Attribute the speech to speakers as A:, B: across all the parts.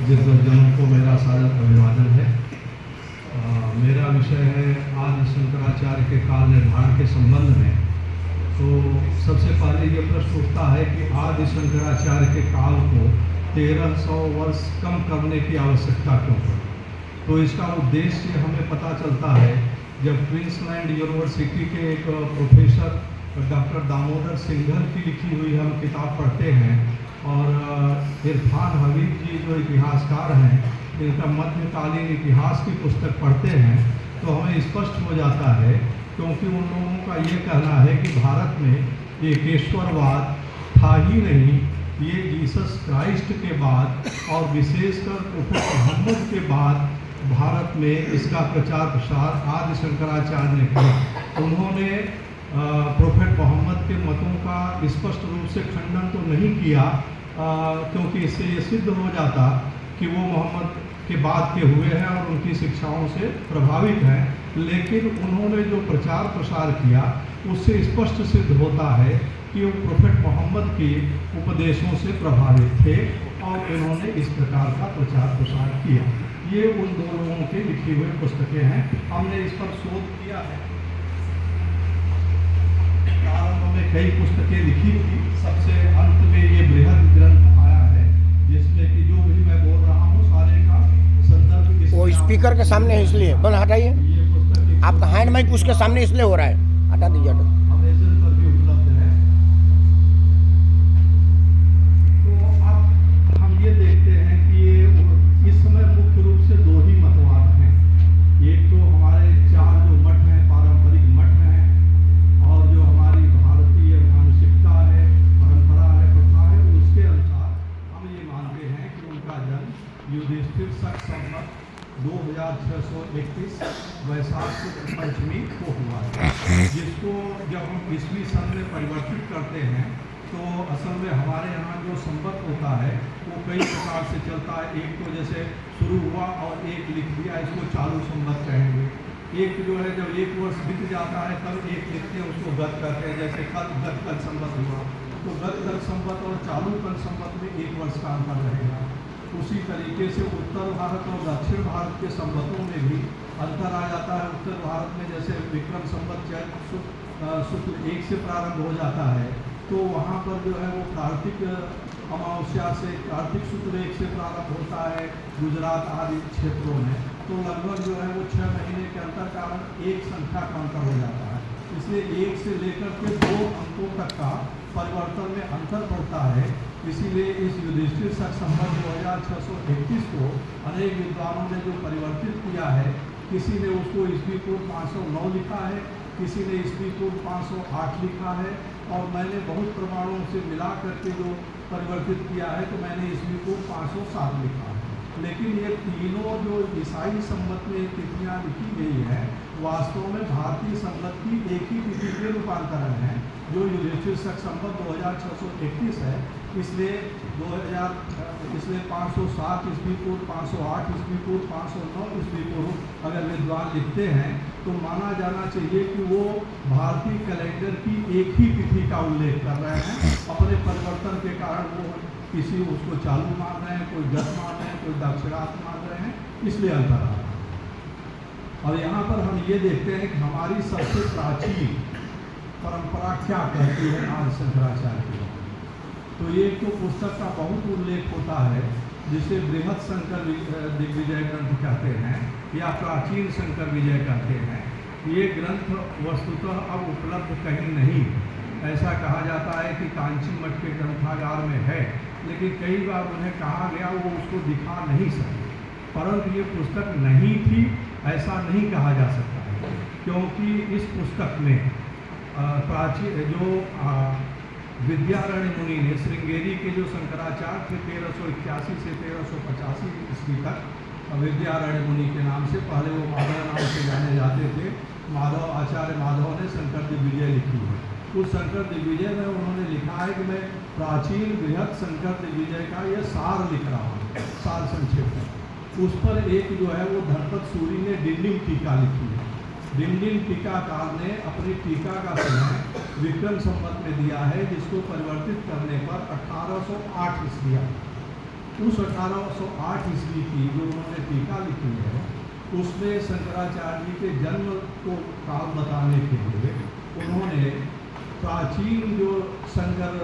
A: दिग्गजों को मेरा सादर अभिवादन है। मेरा विषय है आदि शंकराचार्य के काल निर्धारण के संबंध में। तो सबसे पहले ये प्रश्न उठता है कि आदि शंकराचार्य के काल को 1300 वर्ष कम करने की आवश्यकता क्यों पड़ी। तो इसका उद्देश्य हमें पता चलता है जब क्वींसलैंड यूनिवर्सिटी के एक प्रोफेसर डॉक्टर दामोदर सिंघल की लिखी हुई हम किताब पढ़ते हैं और इरफान हबीब जी जो इतिहासकार हैं इनका मध्यकालीन इतिहास की पुस्तक पढ़ते हैं तो हमें स्पष्ट हो जाता है, क्योंकि उन लोगों का ये कहना है कि भारत में एकेश्वरवाद था ही नहीं। ये जीसस क्राइस्ट के बाद और विशेषकर प्रोफेट मोहम्मद के बाद भारत में इसका प्रचार प्रसार आदि शंकराचार्य ने किया। उन्होंने प्रोफेट मोहम्मद के मतों का स्पष्ट रूप से खंडन तो नहीं किया, क्योंकि इससे ये सिद्ध हो जाता कि वो मोहम्मद के बाद के हुए हैं और उनकी शिक्षाओं से प्रभावित हैं। लेकिन उन्होंने जो प्रचार प्रसार किया उससे स्पष्ट सिद्ध होता है कि वो प्रोफेट मोहम्मद के उपदेशों से प्रभावित थे और इन्होंने इस प्रकार का प्रचार प्रसार किया। ये उन दो लोगों के लिखी हुई पुस्तकें हैं। हमने इस पर शोध किया है, प्रारंभ में कई पुस्तकें लिखी थी, सबसे अंत में ये बृहद ग्रंथ आया है जिसमें कि जो भी मैं बोल रहा हूँ सारे का संदर्भ
B: वो स्पीकर के सामने है इसलिए बंद हटाइए। आपका हैंड माइक उसके सामने इसलिए हो रहा है, हटा दीजिए।
A: अमेज़न पर भी उपलब्ध है। तो अब हम ये देखते हैं कि ये इस समय मुख्य रूप से दो ही मतवाद हैं। एक तो हमारे चार जो मठ हैं, पारंपरिक मठ हैं, और जो हमारी भारतीय मानसिकता है, परंपरा है, प्रथा है, उसके अनुसार हम ये मानते हैं कि उनका जन्म युधिष्ठिर शक संवत 2631 वैशाख शुक्ल पंचमी को हुआ है, जिसको जब हम ईस्वी सन में परिवर्तित करते हैं तो असल में हमारे यहाँ जो संवत होता है वो कई प्रकार से चलता है। एक तो जैसे शुरू हुआ और एक लिख दिया, इसको चालू संवत कहेंगे। एक जो है जब एक वर्ष बीत जाता है तब एक लिखते हैं, उसको गत कहते हैं। जैसे कल संवत हुआ तो गत संवत और चालू कल संवत में एक वर्ष का अंतर रहेगा। उसी तरीके से उत्तर भारत और दक्षिण भारत के संवतों में भी अंतर आ जाता है। उत्तर भारत में जैसे विक्रम संवत शुक्ल 1 से प्रारंभ हो जाता है तो वहाँ पर जो है वो कार्तिक अमावस्या से कार्तिक शुक्ल 1 से प्रारंभ होता है गुजरात आदि क्षेत्रों में। तो लगभग जो है वो 6 महीने के अंतर कारण एक संख्या का अंतर हो जाता है। इसलिए 1 से लेकर के 2 अंकों तक का परिवर्तन में अंतर पड़ता है। इसीलिए इस युधिष्ठिर शक संवत 2631 को अनेक विद्वानों ने जो परिवर्तित किया है, किसी ने उसको ईस्वी पूर्व 509 लिखा है, किसी ने ईस्वी पूर्व 508 लिखा है, और मैंने बहुत प्रमाणों से मिला करके जो परिवर्तित किया है तो मैंने ईस्वी पूर्व 507 लिखा है। लेकिन ये तीनों जो ईसाई संवत में तिथियाँ लिखी गई है वास्तव में भारतीय संवत की एक ही तिथि के रूपांतरण है, जो युधिष्ठिर शक संवत 2631 है। इसलिए 507 ईस्वी पूर्व, 508 ईस्वी पूर्व, 509 ईस्वी पूर्व अगर विद्वान लिखते हैं तो माना जाना चाहिए कि वो भारतीय कैलेंडर की एक ही तिथि का उल्लेख कर रहे हैं। अपने परिवर्तन के कारण वो किसी उसको चालू मान रहे हैं, कोई गत मान रहे हैं, कोई दक्षिणार्थ मान रहे हैं, इसलिए अंतर आ रहा है। और यहाँ पर हम ये देखते हैं कि हमारी सबसे प्राचीन परंपरा क्या कहती है आदि शंकराचार्य की। तो ये तो पुस्तक का बहुत उल्लेख होता है जिसे बृहद शंकर दिग्विजय ग्रंथ कहते हैं या प्राचीन शंकर विजय कहते हैं। ये ग्रंथ वस्तुतः अब उपलब्ध कहीं नहीं। ऐसा कहा जाता है कि कांची मठ के ग्रंथागार में है, लेकिन कई बार उन्हें कहा गया वो उसको दिखा नहीं सके। परंतु ये पुस्तक नहीं थी ऐसा नहीं कहा जा सकता है, क्योंकि इस पुस्तक में प्राचीन जो विद्यारण्य मुनि ने श्रृंगेरी के जो शंकराचार्य थे 1381 से 1385 ईस्वी तक विद्यारण्य मुनि के नाम से, पहले वो माधव नाम से जाने जाते थे, माधव आचार्य माधव ने शंकर दिग्विजय लिखी है। उस शंकर दिग्विजय में उन्होंने लिखा है कि मैं प्राचीन बृहद शंकर दिग्विजय का यह सार लिख रहा हूँ, सार संक्षेप में। उस पर एक जो है वो धनपत सूरी ने डिंडिम टीका लिखी है। डिंडिम टीकाकार ने अपनी टीका का समय विक्रम संवत में दिया है, जिसको परिवर्तित करने पर 1808 ईस्वी उस 1808 ईस्वी की जो उन्होंने टीका लिखी है उसमें शंकराचार्य जी के जन्म को काल बताने के लिए उन्होंने प्राचीन जो शंकर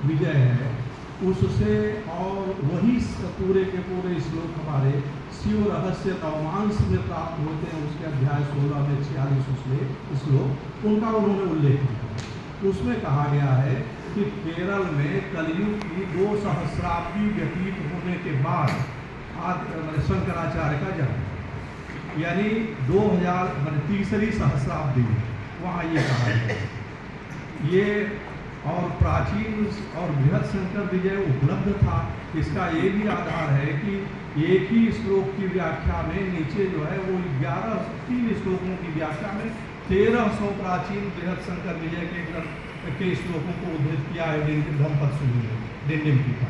A: विजय है उससे और वही पूरे के पूरे श्लोक हमारे शिव रहस्य नवमांश में प्राप्त होते हैं उसके अध्याय 16 में 46 श्लोक उनका उन्होंने उल्लेख किया। उसमें कहा गया है कि केरल में कलयुग की 2 सहस्राब्दी व्यतीत होने के बाद शंकराचार्य का जन्म यानी 2000 तीसरी सहस्राब्दी वहाँ ये कहा गया। ये और प्राचीन और बृहद शंकर विजय उपलब्ध था। इसका ये भी आधार है कि एक ही श्लोक की व्याख्या में नीचे जो है वो 3 श्लोकों की व्याख्या में 1300 प्राचीन बृहद शंकर विजय के श्लोकों को उद्धृत किया है धम्मपद सूरी में डिंडिम की का।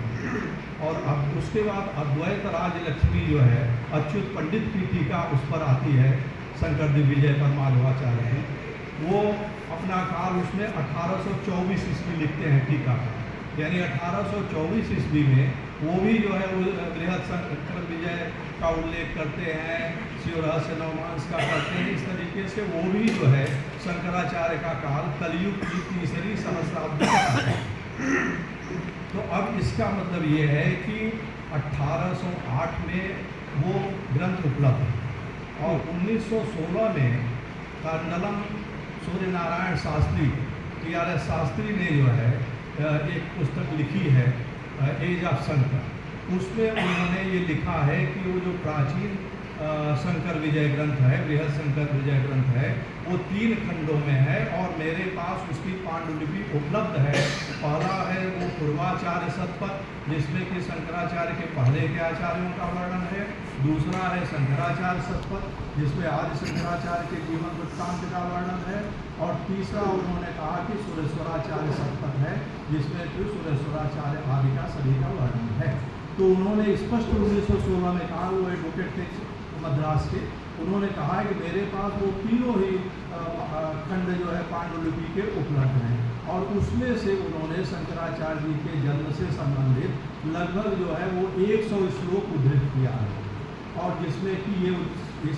A: और अब उसके बाद अद्वैत राज लक्ष्मी जो है अच्युत पंडित की टीका उस पर आती है शंकर दिग्विजय पर माधवाचार्य है वो अपना काल उसमें 1824 ईस्वी लिखते हैं टीका यानी 1824 ईस्वी में वो भी जो है वो बृहद शंकर विजय का उल्लेख करते हैं शिव रहस्य नवमांश का करते हैं। इस तरीके से वो भी जो है शंकराचार्य का काल कलयुग की तीसरी सहस्राब्दी का है। तो अब इसका मतलब ये है कि 1808 में वो ग्रंथ उपलब्ध है और 1916 में कर्नलम सूर्यनारायण शास्त्री TRS शास्त्री ने जो है एक पुस्तक लिखी है एज ऑफ शंकर। उसमें उन्होंने ये लिखा है कि वो जो प्राचीन शंकर विजय ग्रंथ है बृहद शंकर विजय ग्रंथ है वो 3 खंडों में है और मेरे पास उसकी पांडुलिपि उपलब्ध है। पहला है वो पूर्वाचार्य शतपथ जिसमें कि शंकराचार्य के पहले के आचार्यों का वर्णन है। दूसरा है शंकराचार्य शतपथ जिसमें आदि शंकराचार्य के जीवन वृत्तांत का वर्णन है। और तीसरा उन्होंने कहा कि सुरेश्वराचार्य शतपथ है जिसमें कि सुरेश्वराचार्य आदि का सभी का वर्णन है। तो उन्होंने स्पष्ट 1916 में कहा वो एडवोकेट थे मद्रास के उन्होंने कहा कि मेरे पास वो तीनों ही खंड जो है पांडुलिपि के उपलब्ध हैं और उसमें से उन्होंने शंकराचार्य जी के जन्म से संबंधित लगभग जो है वो 100 श्लोक उद्धृत किया है और जिसमें कि ये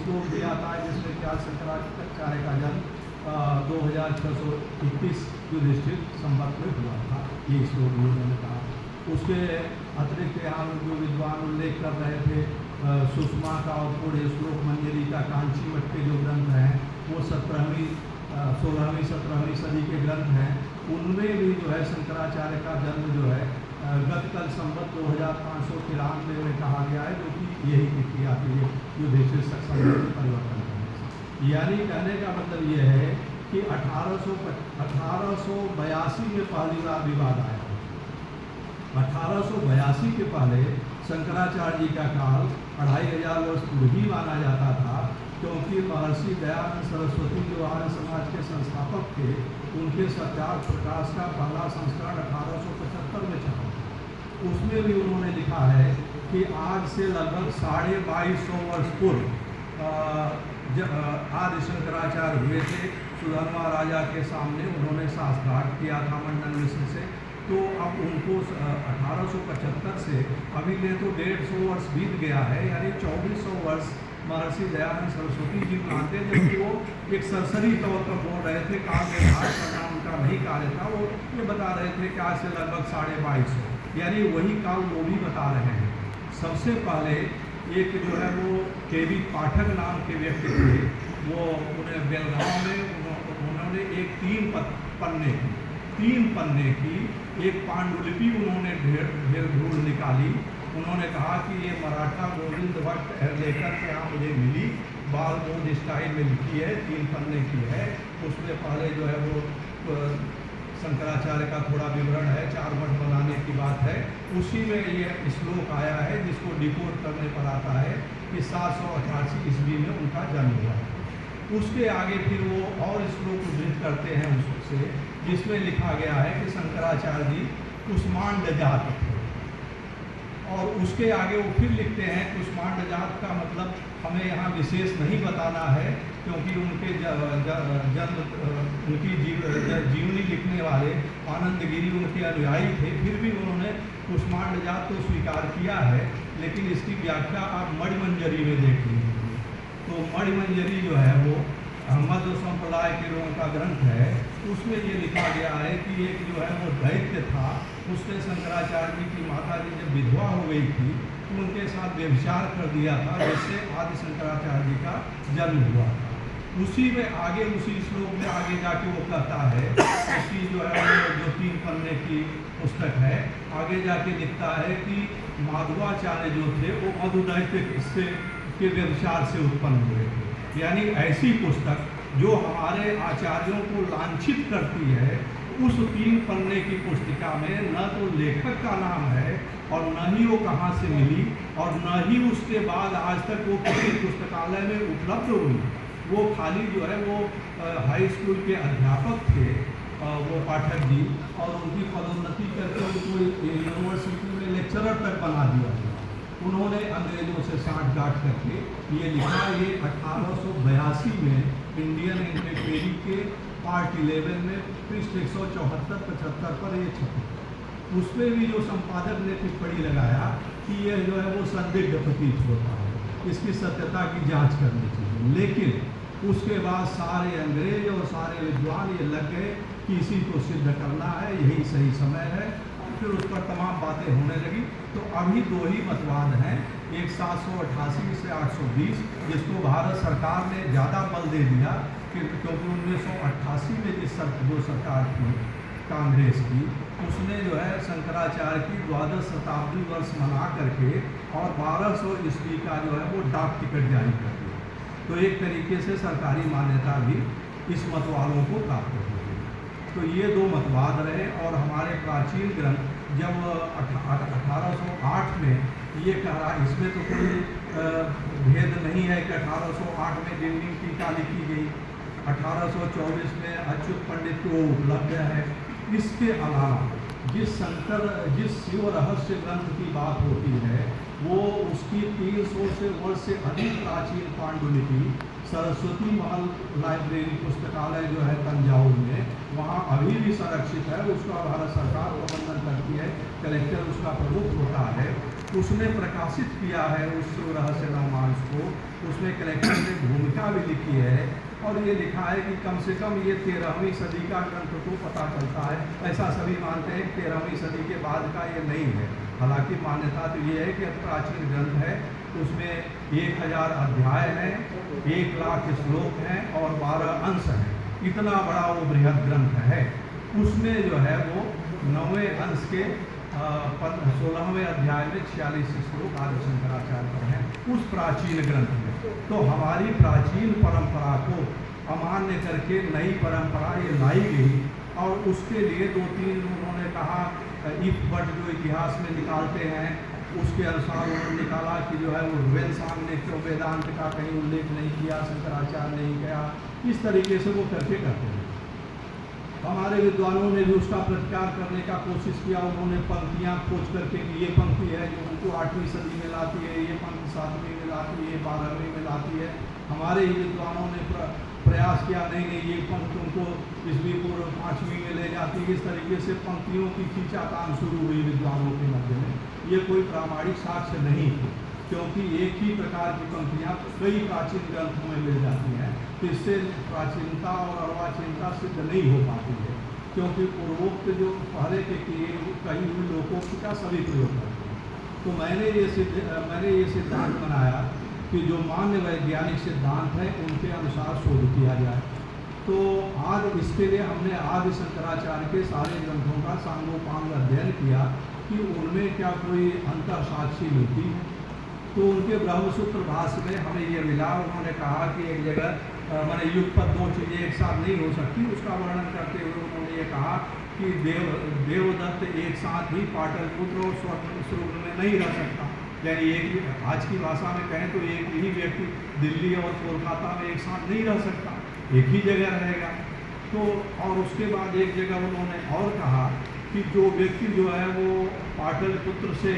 A: श्लोक दिया था जिसमें कि आज शंकराचार्य का जन्म 2621 युधिष्ठिर संवत में हुआ था। ये श्लोक उन्होंने कहा। उसके अतिरिक्त यहाँ जो विद्वान उल्लेख कर रहे थे सुषमा का और थोड़े श्लोक मंजरी का कांची मठ के जो ग्रंथ हैं वो 16वीं 17वीं सदी के ग्रंथ हैं। उनमें भी जो है शंकराचार्य का जन्म जो है गतकल संवत 2593 में कहा गया है जो कि यही तिथि आती है युधिष्ठिर संवत में परिवर्तन करने से। यानी कहने का मतलब ये है कि 1882 में पहली बार विवाद आया। 1882 के पहले शंकराचार्य जी का काल 2500 वर्ष पूर्व ही माना जाता था क्योंकि महर्षि दयानंद सरस्वती जो आर्य समाज के संस्थापक थे उनके सत्यार्थ प्रकाश का पहला संस्करण 1875 में छपा। उसमें भी उन्होंने लिखा है कि आज से लगभग 2250 वर्ष पूर्व आदि शंकराचार्य हुए थे। सुधर्मा राजा के सामने उन्होंने शास्त्रार्थ किया था मंडन मिश्र से। तो अब उनको 1875 से अभी ले तो 150 वर्ष बीत गया है यानी 2400 वर्ष महर्षि दयानंद सरस्वती जी मानते हैं जबकि वो एक सरसरी तौर पर बोल रहे थे काल व्यवहार करना उनका नहीं कार्य था। वो ये बता रहे थे कि आज से लगभग 2250 यानी वही काल वो भी बता रहे हैं। सबसे पहले एक जो है वो KV पाठक नाम के व्यक्ति थे वो उन्हें बेलगांव में उन्होंने एक 3 पन्ने की एक पांडुलिपि उन्होंने ढेर ढूंढ निकाली। उन्होंने कहा कि ये मराठा गोविंद भट्ट लेकर के यहाँ मुझे मिली बाल बोध स्टाइल में लिखी है 3 पन्ने की है। उसमें पहले जो है वो शंकराचार्य का थोड़ा विवरण है 4 मठ बनाने की बात है। उसी में ये श्लोक आया है जिसको डिकोड करने पर आता है कि 788 ईस्वी में उनका जन्म हुआ। उसके आगे फिर वो और श्लोक उद्धृत करते हैं उससे जिसमें लिखा गया है कि शंकराचार्य जी कुष्मांड जात थे और उसके आगे वो फिर लिखते हैं कुष्मांड जात का मतलब हमें यहाँ विशेष नहीं बताना है, क्योंकि उनके जन्म उनकी जीवनी लिखने वाले आनंद गिरी उनके अनुयायी थे। फिर भी उन्होंने कुष्मांड जात को स्वीकार किया है, लेकिन इसकी व्याख्या आप मणिमंजरी में देख लीजिए। तो मणिमंजरी जो है वो मध्य संप्रदाय के लोगों का ग्रंथ है। उसमें ये लिखा गया है कि एक जो है वो दैत्य था, उसने शंकराचार्य जी की माता जी जब विधवा हो गई थी तो उनके साथ व्यभिचार कर दिया था, जिससे आदि शंकराचार्य जी का जन्म हुआ था। उसी में आगे उसी श्लोक में आगे जाके वो कहता है, उसकी जो है वो जो 3 पन्ने की पुस्तक है, आगे जाके लिखता है कि माधवाचार्य जो थे वो मधुदैत्य से के व्यभिचार से उत्पन्न हुए थे। यानी ऐसी पुस्तक जो हमारे आचार्यों को लांछित करती है, उस 3 पन्ने की पुस्तिका में न तो लेखक का नाम है और न ही वो कहाँ से मिली और न ही उसके बाद आज तक वो किसी पुस्तकालय में उपलब्ध हुई। वो खाली जो है वो हाई स्कूल के अध्यापक थे वो पाठक जी, और उनकी पदोन्नति करके उनको यूनिवर्सिटी में लेक्चरर तक बना दिया गया। उन्होंने अंग्रेजों से साठ गांठ करके ये लिखा। ये 1882 में इंडियन इंटरप्रेरी के पार्ट 11 में पृष्ठ 174-75 पर ये छपी। उसमें भी जो संपादक ने टिप्पणी लगाया कि ये जो है वो संदिग्ध प्रतीत होता है, इसकी सत्यता की जांच करनी चाहिए। लेकिन उसके बाद सारे अंग्रेज और सारे विद्वान ये लग गए कि इसी को सिद्ध करना है, यही सही समय है। फिर उस पर तमाम बातें होने लगी। तो अभी 2 ही मतवाद हैं, एक 788 से 820, जिसको भारत सरकार ने ज़्यादा बल दे दिया क्योंकि 1988 में जो सरकार थी कांग्रेस की, उसने जो है शंकराचार्य की 12 शताब्दी वर्ष मना करके और 1200 ईस्वी का जो है वो डाक टिकट जारी कर दिया। तो एक तरीके से सरकारी मान्यता भी इस मत वालों को प्राप्त हो गई। तो ये 2 मतवाद रहे। और हमारे प्राचीन ग्रंथ जब 1808 में ये कह रहा, इसमें तो कोई भेद नहीं है कि 1808 में दिल्ली टीका लिखी गई, 1824 में अच्युत पंडित को उपलब्ध है। इसके अलावा जिस शिव रहस्य ग्रंथ की बात होती है वो उसकी 300 वर्ष से अधिक प्राचीन पांडुलिपि सरस्वती महल लाइब्रेरी पुस्तकालय जो है तंजावुर में, वहाँ अभी भी संरक्षित है। उसका भारत सरकार प्रबंधन करती है, कलेक्टर उसका प्रमुख होता है। उसने प्रकाशित किया है उस शिव रहस्य रामायण को, उसमें कलेक्टर ने भूमिका भी लिखी है और ये लिखा है कि कम से कम ये 13वीं सदी का ग्रंथ को पता चलता है। ऐसा सभी मानते हैं 13वीं सदी के बाद का ये नहीं है। हालांकि मान्यता तो ये है कि प्राचीन ग्रंथ है, उसमें 1000 अध्याय हैं, 1 लाख श्लोक हैं और 12 अंश हैं। इतना बड़ा वो बृहद ग्रंथ है। उसमें जो है वो 9वें अंश के 16वें अध्याय में 46 श्लोक आदि शंकराचार्य पर हैं उस प्राचीन ग्रंथ में। तो हमारी प्राचीन परंपरा को अमान्य करके नई परंपरा ये लाई गई और उसके लिए 2-3 उन्होंने कहा इफ बट जो इतिहास में निकालते हैं उसके अनुसार उन्होंने निकाला कि जो है वो वेदांत ने क्यों वेदांत का कहीं उल्लेख नहीं किया, शंकराचार्य नहीं किया। इस तरीके से वो करते हैं। हमारे विद्वानों ने भी उसका प्रतिकार करने का कोशिश किया। उन्होंने पंक्तियाँ खोज करके कि ये पंक्ति है जो उनको 8वीं सदी में लाती है, ये पंक्ति 7वीं में लाती है, 12वीं में लाती है। हमारे ही विद्वानों ने प्रयास किया नहीं ये पंक्ति उनको ईस्वी पूर्व 5वीं में ले जाती है। इस तरीके से पंक्तियों की खींचातान शुरू हुई विद्वानों के मध्य में। ये कोई प्रामाणिक साक्ष्य नहीं थी, क्योंकि एक ही प्रकार की पंक्तियाँ कई प्राचीन ग्रंथों में मिल जाती हैं। तो इससे प्राचीनता और अर्वाचीनता सिद्ध नहीं हो पाती है, क्योंकि पूर्वोक्त जो पहले के किए कहीं हुई लोकोक्त का सभी प्रयोग करते हैं। तो मैंने ये सिद्धांत बनाया कि जो मान्य वैज्ञानिक सिद्धांत है उनके अनुसार शोध किया जाए। तो आज इसके लिए हमने आदि शंकराचार्य के सारे ग्रंथों का सांगोपांग अध्ययन किया कि उनमें क्या कोई अंतर साक्षी मिलती है। तो उनके ब्रह्मसूत्र भाष्य में हमें ये मिला। उन्होंने कहा कि एक जगह मैंने युगपत 2 चीज़ें एक साथ नहीं हो सकती, उसका वर्णन करते हुए उन्होंने ये कहा कि देवदत्त एक साथ ही पाटलिपुत्र और स्वर्ग में नहीं रह सकता। यानी एक आज की भाषा में कहें तो एक ही व्यक्ति दिल्ली और कोलकाता में एक साथ नहीं रह सकता, एक ही जगह रहेगा। तो और उसके बाद एक जगह उन्होंने और कहा कि जो व्यक्ति जो है वो पाटलिपुत्र से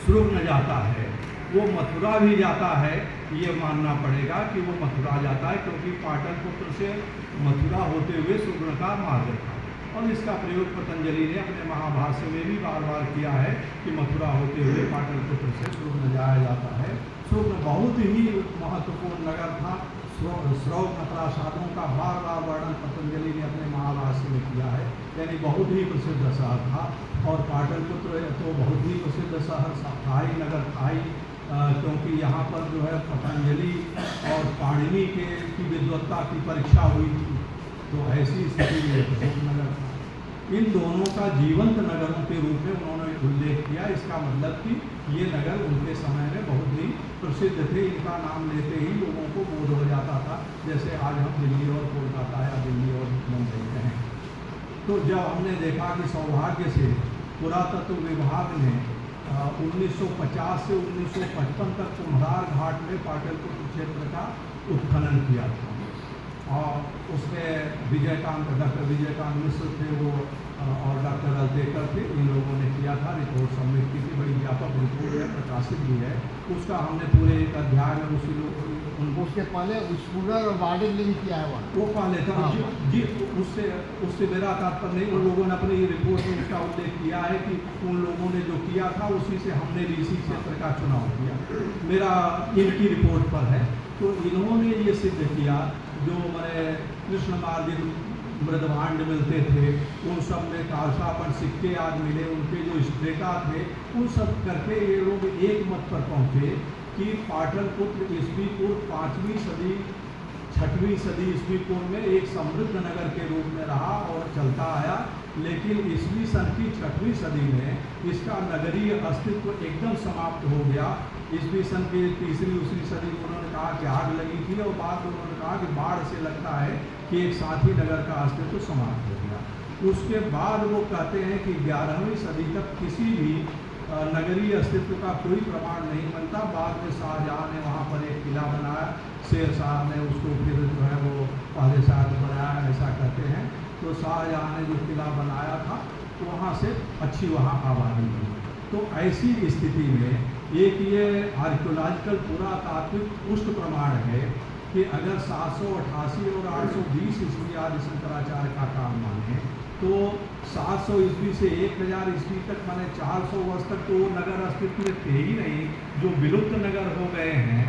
A: सुरग्न जाता है वो मथुरा भी जाता है, ये मानना पड़ेगा कि वो मथुरा जाता है, क्योंकि पाटलिपुत्र से मथुरा होते हुए सुरग्न का मार्ग था। और इसका प्रयोग पतंजलि ने अपने महाभाष्य में भी बार बार किया है कि मथुरा होते हुए पाटलिपुत्र से सुरग्न जाया जाता है। सुरग्न बहुत ही महत्वपूर्ण नगर था। श्रौव प्रासादों का बार बार वर्णन पतंजलि ने अपने महाभाष्य में किया है, यानी बहुत ही प्रसिद्ध शहर था। और पाटलिपुत्र तो बहुत ही प्रसिद्ध शहर स्थायी नगर था ही, क्योंकि यहाँ पर जो है पतंजलि और पाणिनि की विद्वत्ता की परीक्षा हुई थी, तो ऐसी स्थिति में प्रसिद्ध नगर था। इन दोनों का जीवंत नगरों के रूप में उन्होंने उल्लेख किया। इसका मतलब कि ये नगर उनके समय में बहुत ही प्रसिद्ध थे, इनका नाम लेते ही लोगों को बोध हो जाता था, जैसे आज हम दिल्ली और कोलकाता या दिल्ली और मुंबई में हैं। तो जब हमने देखा कि सौभाग्य से पुरातत्व विभाग ने 1950 से 1955 तक कुम्हार घाट में पाटलिपुत्र क्षेत्र का उत्खनन किया था, और उसमें डॉक्टर विजयकांत मिश्र थे वो, और डॉक्टर अल्तेकर थे, इन लोगों ने किया था। रिपोर्ट सबमिट की थी, बड़ी व्यापक रिपोर्ट है, प्रकाशित भी है। उसका हमने पूरे एक अध्याय में उनको
C: उसके पहले स्कूटर और वार्डिंग लिंक किया है वहाँ,
A: वो पहले था। जी, उससे मेरा तात्पर्य नहीं, उन लोगों ने अपनी रिपोर्ट में उसका उल्लेख किया है कि उन लोगों ने जो किया था उसी से हमने भी इसी क्षेत्र का चुनाव किया। मेरा इनकी रिपोर्ट पर है। तो इन्होंने ये सिद्ध किया, जो हमारे कृष्ण मार्जिन मृदभांड मिलते थे, उन सब में कालसापन सिक्के आज मिले, उनके जो स्ट्रेटा थे, उन सब करके ये लोग एक मत पर पहुँचे कि पाटलिपुत्र ईस्वी पूर्व 5वीं सदी 6वीं सदी ईस्वी पूर्व में एक समृद्ध नगर के रूप में रहा और चलता आया, लेकिन ईस्वी सन की 6वीं सदी में इसका नगरीय अस्तित्व एकदम समाप्त हो गया। ईस्वी सन की 3री सदी में उन्होंने कहा कि आग लगी थी, और बाद में उन्होंने कहा कि बाढ़ से लगता है कि एक साथी नगर का अस्तित्व समाप्त हो गया। उसके बाद वो कहते हैं कि 11वीं सदी तक किसी भी नगरीय अस्तित्व का कोई प्रमाण नहीं बनता। बाद में शाहजहाँ ने वहाँ पर एक किला बनाया, शेर शाह ने उसको फिर जो है वो पहले शायद बनाया, ऐसा कहते हैं। तो शाहजहाँ ने जो किला बनाया था वहाँ से अच्छी वहाँ आबादी हुई। तो ऐसी स्थिति में एक ये आर्कियोलॉजिकल पुरातात्विक पुष्ट प्रमाण है कि अगर 788 और 820 ईस्वी आदि शंकराचार्य का काम माने, तो 700 ईस्वी से 1000 ईस्वी तक माने 400 वर्ष तक तो नगर अस्तित्व में थे ही नहीं, जो विलुप्त नगर हो गए हैं।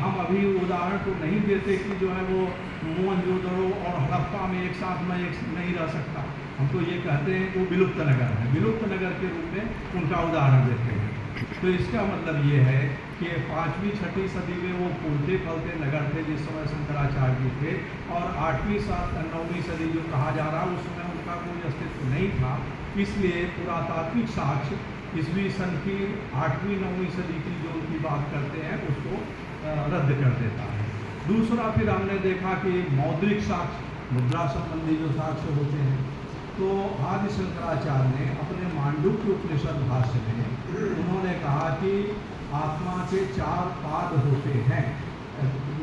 A: हम अभी उदाहरण तो नहीं देते कि जो है वो मोहनजोदड़ो और हड़प्पा में एक साथ में एक नहीं रह सकता। हम तो ये कहते हैं कि वो विलुप्त नगर है, विलुप्त नगर के रूप में उनका उदाहरण देते हैं। तो इसका मतलब ये है कि 5वीं 6वीं सदी में वो फूलते फलते नगर थे जिस समय शंकराचार्य जी थे, और 8वीं 9वीं सदी जो कहा जा रहा है उस समय उनका कोई अस्तित्व नहीं था। इसलिए पुरातात्विक साक्ष्य ईस्वी सन की 8वीं 9वीं सदी की जो उनकी बात करते हैं उसको रद्द कर देता है। दूसरा फिर हमने देखा कि मौद्रिक साक्ष्य, मुद्रा संबंधी जो साक्ष्य होते हैं, तो आदि शंकराचार्य ने अपने मांडुक्य उपनिषद भाष्य में उन्होंने कहा कि आत्मा के 4 पाद होते हैं,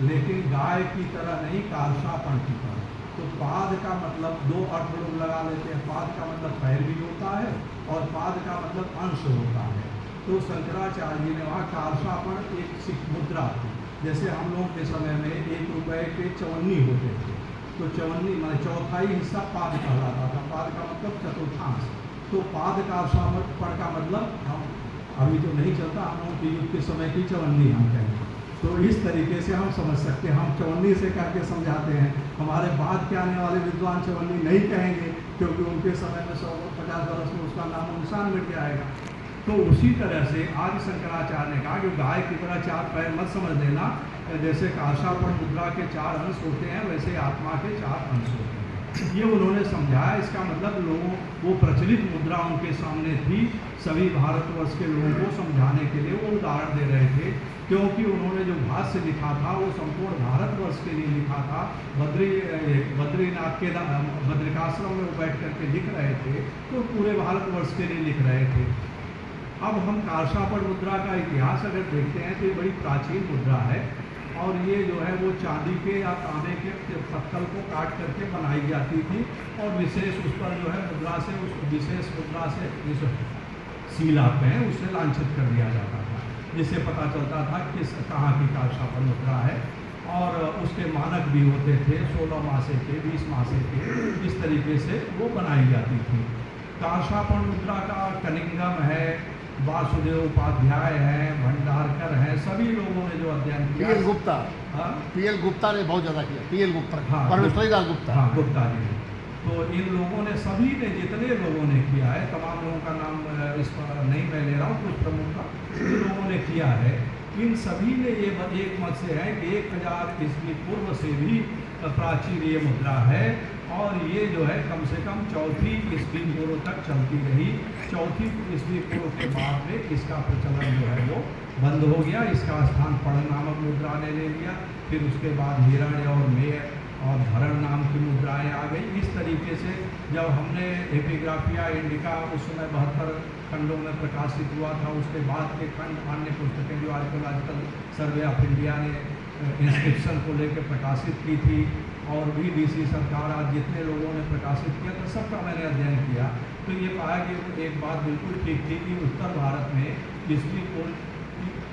A: लेकिन गाय की तरह नहीं, कालसापन की तरह। तो पाद का मतलब 2 अर्थ लोग लगा लेते हैं। पाद का मतलब पैर भी होता है और पाद का मतलब अंश होता है। तो शंकराचार्य जी ने वहाँ कालसापन एक मुद्रा थी, जैसे हम लोग के समय में 1 रुपये के 54 होते थे, तो 54 माने चौथाई हिस्सा पाद कहलाता था। पाद का मतलब चतुर्थांश। तो पाद कालसापन का मतलब हम अभी तो नहीं चलता, हम लोगों के युग के समय की 54 हम कहेंगे। तो इस तरीके से हम समझ सकते हैं, हम 54 से करके समझाते हैं। हमारे बाद के आने वाले विद्वान 54 नहीं कहेंगे, क्योंकि उनके समय में 150 वर्ष में उसका नाम निशान मिट जाएगा। तो उसी तरह से आदि शंकराचार्य ने कहा कि गाय की तरह 4 पैर मत समझ लेना, जैसे कालसापन मुद्रा के 4 अंश होते हैं वैसे आत्मा के 4 अंश होते हैं। ये उन्होंने समझाया। इसका मतलब लोगों वो प्रचलित मुद्रा उनके सामने थी, सभी भारतवर्ष के लोगों को समझाने के लिए वो उदाहरण दे रहे थे, क्योंकि उन्होंने जो भाष्य लिखा था वो संपूर्ण भारतवर्ष के लिए लिखा था। बद्रीनाथ के बद्रिकाश्रम में वो बैठ करके लिख रहे थे, तो पूरे भारतवर्ष के लिए लिख रहे थे। अब हम कालसापन मुद्रा का इतिहास अगर देखते हैं तो ये बड़ी प्राचीन मुद्रा है, और ये जो है वो चांदी के या तांबे के पत्तल को काट करके बनाई जाती थी, और विशेष उस पर जो है मुद्रा से, उस विशेष मुद्रा से सीलाप हैं उसे लांछित कर दिया जाता था, जिससे पता चलता था कि कहाँ की कालशापन मुद्रा है। और उसके मानक भी होते थे 16 मासे के, 20 मासे के, इस तरीके से वो बनाई जाती थी। कालशापन मुद्रा का कलिंगम है, वासुदेव उपाध्याय हैं, भंडारकर हैं, सभी लोगों ने जो अध्ययन किया।
C: पीएल गुप्ता,
A: हाँ?
C: पीएल गुप्ता ने बहुत ज़्यादा किया। पीएल गुप्ता,
A: हाँ,
C: परमेश्वरी दास गुप्ता।
A: हाँ, गुप्ता जी ने। तो इन लोगों ने, सभी ने, जितने लोगों ने किया है, तमाम लोगों का नाम इस पर नहीं मैं ले रहा हूँ, कुछ प्रमुख का जिन लोगों ने किया है, इन सभी ने ये एक मत से है कि 1000 ईस्वी पूर्व से भी प्राचीन ये मुद्रा है। और ये जो है कम से कम 4वीं ईस्वी पूर्व तक चलती रही। 4वीं ईस्वी पूर्व के बाद में इसका प्रचलन जो है वो बंद हो गया। इसका स्थान पढ़ नामक मुद्रा ने ले लिया। फिर उसके बाद हिरण्य और मेय और धरण नाम की मुद्राएं आ गई। इस तरीके से जब हमने एपिग्राफिया इंडिका उस समय 72 खंडों में प्रकाशित हुआ था, उसके बाद के खंड अन्य पुस्तकें जो आर्कोलॉजिकल सर्वे ऑफ इंडिया ने इंस्क्रिप्शन को लेकर प्रकाशित की थी, और भी डीसी सरकार आज जितने लोगों ने प्रकाशित किया था सबका मैंने अध्ययन किया, तो ये पाया कि एक बात बिल्कुल ठीक थी कि उत्तर भारत में ईस्वी पूर्व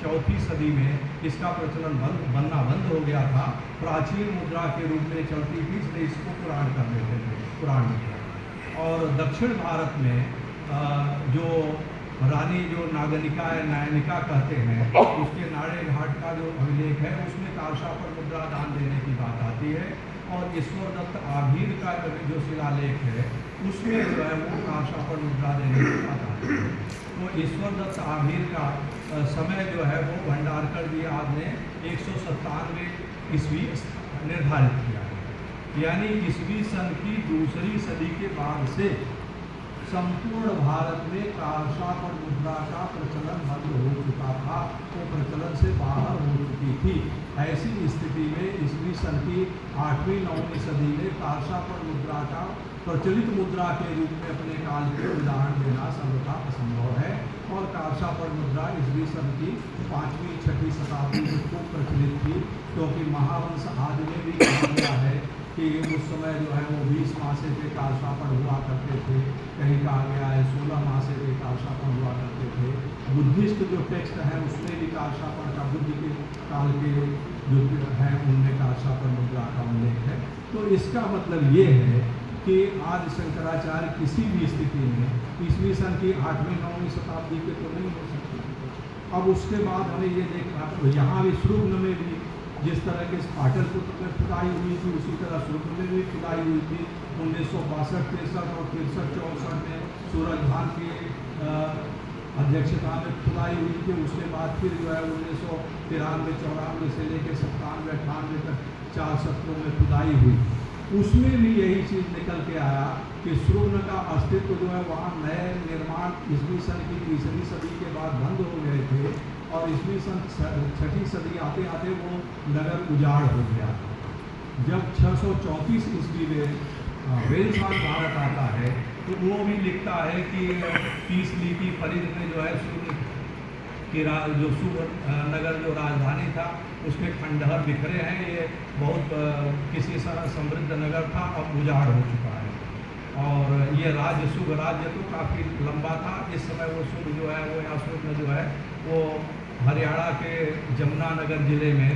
A: 4वीं सदी में इसका प्रचलन बनना बंद हो गया था। प्राचीन मुद्रा के रूप में चलती थी, इसलिए इसको पुराण कर देते थे, पुराण मुद्रा। और दक्षिण भारत में जो रानी जो नागनिका है, नायनिका कहते हैं, उसके नाड़े घाट का जो अभिलेख है उसमें कालशापन मुद्रा दान देने की बात आती है। और ईश्वर दत्त आभीर का जो शिलालेख है उसमें जो है वो कालशापन मुद्रा देने की बात आती है। तो ईश्वर दत्त आभीर का समय जो है वो भंडारकर जी आज ने 197 ईस्वी निर्धारित किया है, यानी ईस्वी सन की 2री सदी के बाद से संपूर्ण भारत में कालशापन मुद्रा का प्रचलन बंद हो चुका था, वो प्रचलन से बाहर हो चुकी थी। ऐसी स्थिति में ईस्वी सन की 8वीं-9वीं सदी में कालशापन मुद्रा का प्रचलित मुद्रा के रूप में अपने काल के उदाहरण देना सर्वथा असंभव है। और कालशापन मुद्रा ईस्वी सन की 5वीं-6वीं शताब्दी में खूब प्रचलित थी, क्योंकि महावंश आदि में भी कहा गया है कि उस समय जो है वो 20 मासे के कालशापन हुआ करते थे। कहीं कहा गया है 16 मासे के कालशापन हुआ करते थे। बुद्धिस्ट जो टेक्स्ट हैं उसमें भी कालशापन का, बुद्ध के काल के जो हैं उनमें कालशापन मुद्रा का उल्लेख है। तो इसका मतलब ये है कि आज शंकराचार्य किसी भी स्थिति में ईस्वी सन की 8वीं-9वीं शताब्दी के तो नहीं हो सकते। अब उसके बाद हमें ये देखना, यहाँ भी श्रुग्न में भी जिस तरह के पाटलिपुत्र में खुदाई हुई थी, उसी तरह श्रुग्न में भी खुदाई हुई थी। 1962-63 और 63-64 में सूरजभान की अध्यक्षता में खुदाई हुई थी। उसके बाद फिर जो है 1993-94 से लेकर 97-98 तक 4 सत्रों में खुदाई हुई। उसमें भी यही चीज़ निकल के आया कि श्रुग्न का अस्तित्व जो है वहाँ नए निर्माण ईस्वी सन की 3री सदी के बाद बंद हो गए थे, और ईस्वी सन 6ठी सदी आते आते वो नगर उजाड़ हो गया। जब 634 ईस्वी में वेलसाल भारत आता है तो वो भी लिखता है कि 30 लीपी परिध में जो है शुद्ध कि जो सुगर नगर जो राजधानी था उसके खंडहर बिखरे हैं। ये बहुत किसी समृद्ध नगर था, अब उजाड़ हो चुका है। और ये राज्य शुभ राज्य तो काफ़ी लंबा था। इस समय वो शुभ जो है वो या शुभ जो है वो हरियाणा के जमुनानगर ज़िले में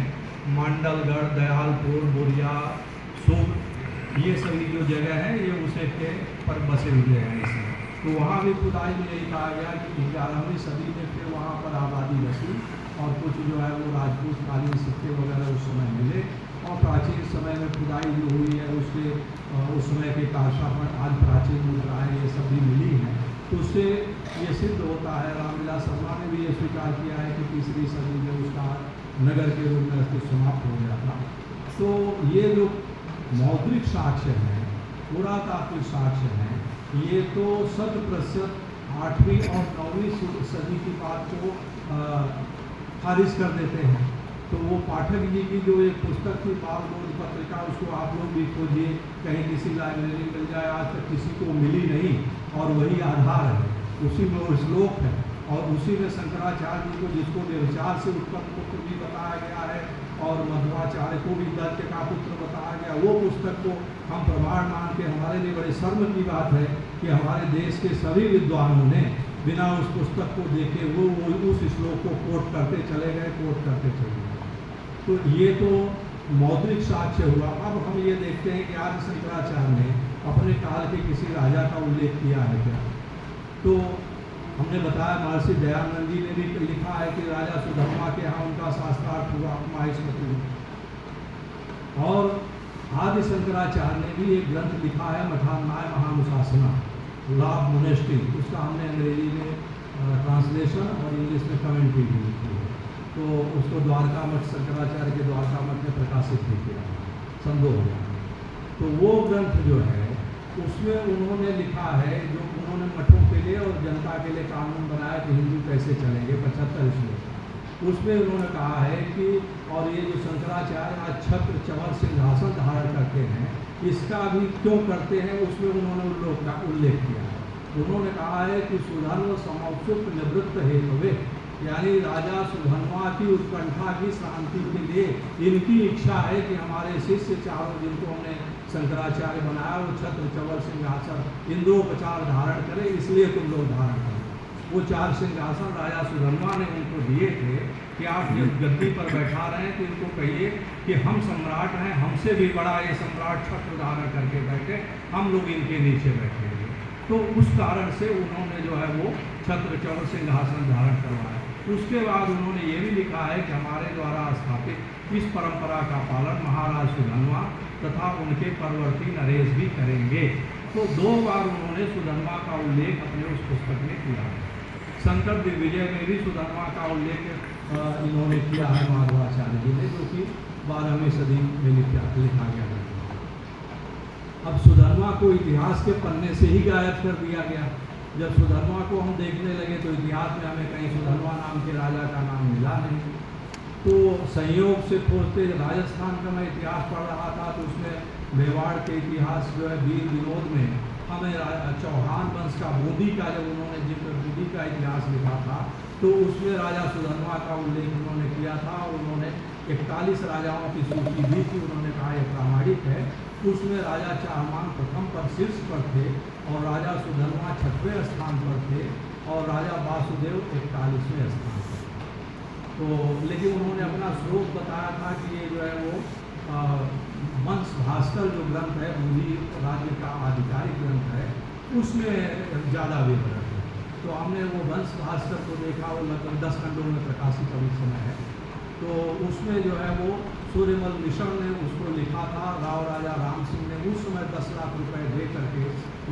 A: मांडलगढ़, दयालपुर, बोरिया, शुभ, ये सभी जो जगह हैं ये उसे के पर बसे हुए हैं इसमें। तो वहाँ भी खुदाई में यही कहा गया कि 11वीं सदी में फिर वहाँ पर आबादी बसी, और कुछ जो है वो राजपूत कालीन सिक्के वगैरह उस समय मिले। और प्राचीन समय में खुदाई जो हुई है उसके उस समय के कालशापन, आज प्राचीन मुद्राएँ ये सब भी मिली हैं। तो उससे ये सिद्ध होता है, रामविलास शर्मा ने भी ये स्वीकार किया है कि 3री सदी में उसका नगर के रूप में अस्तित्व समाप्त हो गया था। तो ये जो मौद्रिक साक्ष्य हैं, पुरातात्विक साक्ष्य हैं, ये तो 100% 8वीं और 9वीं सदी की बात को खारिज कर देते हैं। तो वो पाठक जी की जो एक पुस्तक थी बालबोध पत्रिका, उसको आप लोग भी खोजिए, कहीं किसी लाइब्रेरी मिल जाए, आज तक किसी को मिली नहीं, और वही आधार है, उसी में वो श्लोक है, और उसी में शंकराचार्य जी को जिसको व्यभिचार से उत्पन्न पुत्र भी बताया गया है और मध्वाचार्य को भी दैत्य का पुत्र बताया गया। वो पुस्तक को हम प्रमाण मान के, हमारे लिए बड़े शर्म की बात है कि हमारे देश के सभी विद्वानों ने बिना उस पुस्तक को देखे वो उस श्लोक को कोट करते चले गए, कोट करते चले गए। तो ये तो मौद्रिक साक्ष्य हुआ। अब हम ये देखते हैं कि आदि शंकराचार्य ने अपने काल के किसी राजा का उल्लेख किया है क्या? तो हमने बताया महर्षि दयानंद जी ने भी लिखा है कि राजा सुधर्मा के यहाँ उनका शास्त्रार्थ हुआ माहिष्मति में। और आदि शंकराचार्य ने भी एक ग्रंथ लिखा है मठान्याय महानुशासना, लाभ मोनेस्ट्री। उसका हमने अंग्रेजी में ट्रांसलेशन और इंग्लिश में कमेंट्री भी लिखी है। तो उसको द्वारका मठ, शंकराचार्य के द्वारका मठ ने प्रकाशित भी किया सन 2000। तो वो ग्रंथ जो है उसमें उन्होंने लिखा है, जो उन्होंने मठों के लिए और जनता के लिए कानून बनाया कि हिंदू कैसे चलेंगे, 75 श्लोक। उसमें उन्होंने कहा है कि और ये जो शंकराचार्य आज छत्र चवर सिंहासन धारण करते हैं, इसका भी क्यों करते हैं, उसमें उन्होंने उल्लेख किया है। उन्होंने कहा है कि सुधर्म समौसुप निवृत्त हेतुवे, यानी राजा सुधर्मा की उत्कंठा की शांति के लिए इनकी इच्छा है कि हमारे शिष्य चारों, जिनको हमने शंकराचार्य बनाया, वो छत्र चवर सिंहासन इंद्रोपचार धारण करें, इसलिए तुम लोग धारण करो। वो 4 सिंहासन राजा सुधर्मा ने उनको दिए थे कि आप जब गद्दी पर बैठा रहे हैं तो इनको कहिए कि हम सम्राट हैं, हमसे भी बड़ा ये सम्राट छत्र धारण करके बैठे, हम लोग इनके नीचे बैठेंगे। तो उस कारण से उन्होंने जो है वो छत्र चवर सिंहासन धारण करवाया। उसके बाद उन्होंने ये भी लिखा है कि हमारे द्वारा स्थापित इस परंपरा का पालन महाराज सुधर्मा तथा उनके परवर्ती नरेश भी करेंगे। तो 2 बार उन्होंने सुधर्मा का उल्लेख अपने उस पुस्तक में किया है। शंकर दिग्विजय में भी सुधर्मा का उल्लेख इन्होंने किया है माधवाचार्य जी ने, जो कि 12वीं सदी में लिखा गया है। अब सुधर्मा को इतिहास के पन्ने से ही गायब कर दिया गया। जब सुधर्मा को हम देखने लगे तो इतिहास में हमें कहीं सुधर्मा नाम के राजा का नाम मिला नहीं। तो संयोग से खोजते राजस्थान का मैं इतिहास पढ़ रहा था, तो उसमें मेवाड़ के इतिहास जो है वीर विनोद में हमें चौहान वंश का बूंदी का, जब उन्होंने जिक्र बूंदी का इतिहास लिखा था, तो उसमें राजा सुधर्मा का उल्लेख उन्होंने किया था। और उन्होंने 41 राजाओं की सूची दी थी। उन्होंने कहा यह प्रामाणिक है। उसमें राजा चाहमान प्रथम पर शीर्ष पर थे और राजा सुधर्मा 6वें स्थान पर थे और राजा वासुदेव 41वें स्थान पर। तो लेकिन उन्होंने अपना स्रोत बताया था कि ये जो है वो वंश भास्कर जो ग्रंथ है, बूंदी राज्य का आधिकारिक ग्रंथ है, उसमें ज़्यादा विवरण है। तो हमने वो वंश भास्कर को देखा, वो लगभग 10 खंडों में प्रकाशित अभी समय है। तो उसमें जो है वो सूर्यमल मिश्र ने उसको लिखा था। राव राजा राम सिंह ने उस समय 10 लाख रुपए दे करके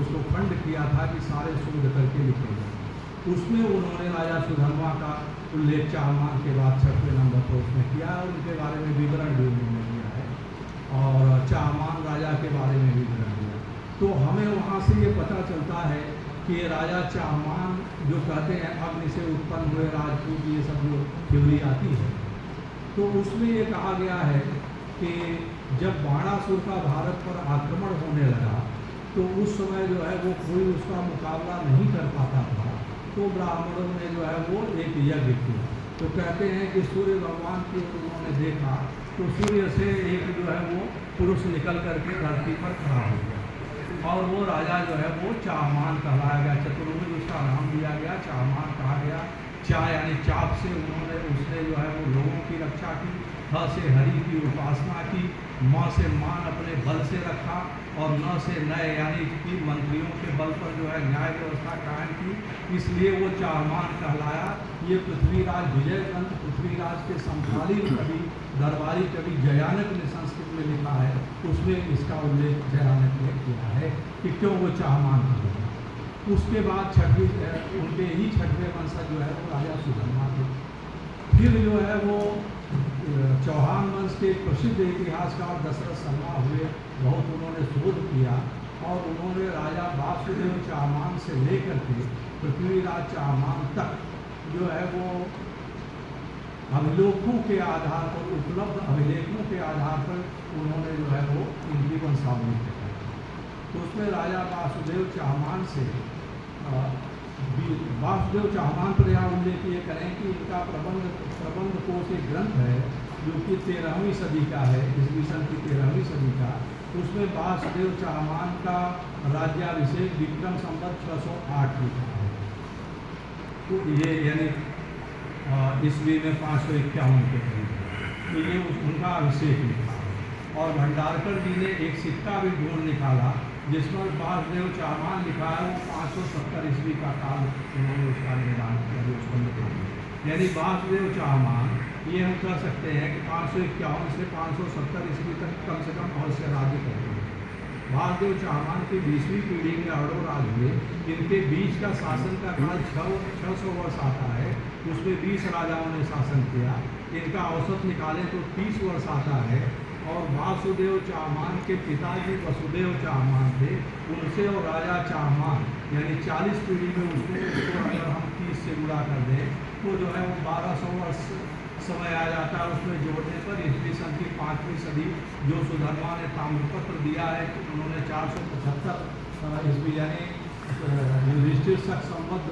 A: उसको फंड किया था कि सारे शोध करके लिखे गए। उसमें उन्होंने राजा सुधर्मा का उल्लेख चाहमान के बाद 6वें नंबर पर उसमें किया है। उनके बारे में विवरण भी उन्होंने दिया है और चाहमान राजा के बारे में विवरण दिया। तो हमें वहाँ से ये पता चलता है कि ये राजा चाहमान जो कहते हैं अग्नि से उत्पन्न हुए राजपूत, ये सब जो थ्योरी आती है, तो उसमें ये कहा गया है कि जब बाणासुर का भारत पर आक्रमण होने लगा तो उस समय जो है वो कोई उसका मुकाबला नहीं कर पाता था। तो ब्राह्मणों ने जो है वो एक यज्ञ किया। तो कहते हैं कि सूर्य भगवान की उन्होंने देखा तो सूर्य से एक जो है वो पुरुष निकल करके धरती पर खड़ा हो गया और वो राजा जो है वो चाहमान कहलाया गया। चतुर्भुज उसका नाम दिया गया, चाहमान कहा गया। चा यानी चाप से उन्होंने उसने जो है वो लोगों की रक्षा की, ह से हरि की उपासना की, म से मान अपने बल से रखा और न से नय यानी कि मंत्रियों के बल पर जो है न्याय व्यवस्था कायम की, इसलिए वो चाहमान कहलाया। ये पृथ्वीराज विजयवंत, पृथ्वीराज के समकालीन कवि दरबारी कवि जयानक ने संस्कृत में लिखा है, उसमें इसका उल्लेख जयानक ने किया है कि क्यों वो चाहमान कहलाया। उसके बाद उनके ही 6वें वंशज जो है वो राजा सुधर्मा थे। फिर जो है वो चौहान वंश के प्रसिद्ध इतिहासकार दशरथ शर्मा हुए। बहुत उन्होंने शोध किया और उन्होंने राजा वासुदेव चाहमान से लेकर के पृथ्वीराज चाहमान तक जो है वो अभिलेखों के आधार पर, उपलब्ध अभिलेखों के आधार पर उन्होंने जो है वो इनकी वंशावली तय। तो उसमें राजा वासुदेव चाहमान से वासुदेव चाहमान पर यहाँ उल्लेख ये करें कि इनका प्रबंध कोश एक ग्रंथ है जो कि 13वीं सदी का है, ईस्वी सन की 13वीं सदी का। उसमें वासुदेव चाहमान का राज्याभिषेक विक्रम संवत 608 लिखा है। ये यानी ईस्वी में 551 के करीब, तो ये उनका अभिषेक लिखा। और भंडारकर जी ने एक सिक्का भी ढूंढ निकाला जिसमें वासुदेव चामान लिखा है, वो 570 ईस्वी का काल उन्होंने उसका निदान किया, उसको लिखा। यानी वासुदेव चामान ये हम कह सकते हैं कि 551 से 570 ईस्वी तक कम से कम अवश्य राज्य करते हैं। वासुदेव चामान की 20वीं पीढ़ी में अड़ो राज हुए, इनके बीच का शासन का काल 600 वर्ष आता है, उसमें 20 राजाओं ने शासन किया। इनका औसत निकालें तो 30 वर्ष आता है। और वासुदेव चामान के पिताजी वसुदेव चामान थे, उनसे और राजा चामान यानी 40 पीढ़ी में उसको अगर हम 30 से गुणा कर दें तो जो है वो 1200 वर्ष समय आ जाता है। उसमें जोड़ने पर ईस्वी सन की 5वीं सदी जो सुधर्मा ने ताम्रपत्र दिया है, उन्होंने 475 ईस्वी यानी युधिष्ठिर शक संवत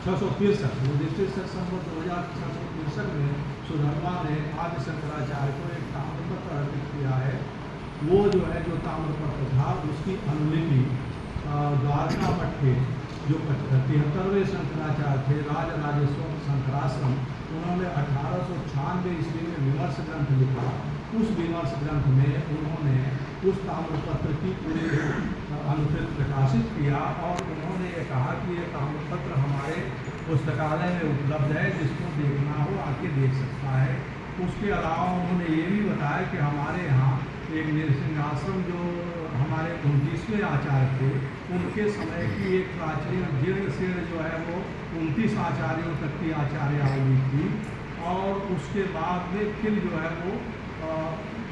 A: 663 युधिष्ठिर शक संवत 2663 में सुधर्मा ने आदि शंकराचार्य को एक ताम्रपत्र अर्पित किया है। वो जो है जो ताम्रपत्र था उसकी अनुलिपि द्वारका मठ के जो 73वें शंकराचार्य थे राजराजेश्वर शंकराश्रम, उन्होंने 1896 ईस्वी में विमर्श ग्रंथ लिखा। उस विमर्श ग्रंथ में उन्होंने उस ताम्रपत्र की पूरी अनुच्छेद प्रकाशित किया और उन्होंने ये कहा कि ये ताम्रपत्र हमारे पुस्तकालय में उपलब्ध है, जिसको देखना हो आके देख सकता है। उसके अलावा उन्होंने ये भी बताया कि हमारे यहाँ एक नृसिंहाश्रम जो हमारे 29वें आचार्य थे, उनके समय की एक प्राचीन जीर्ण सेण जो है वो 29 आचार्यों तक की आचार्यावली थी। और उसके बाद में फिर जो है वो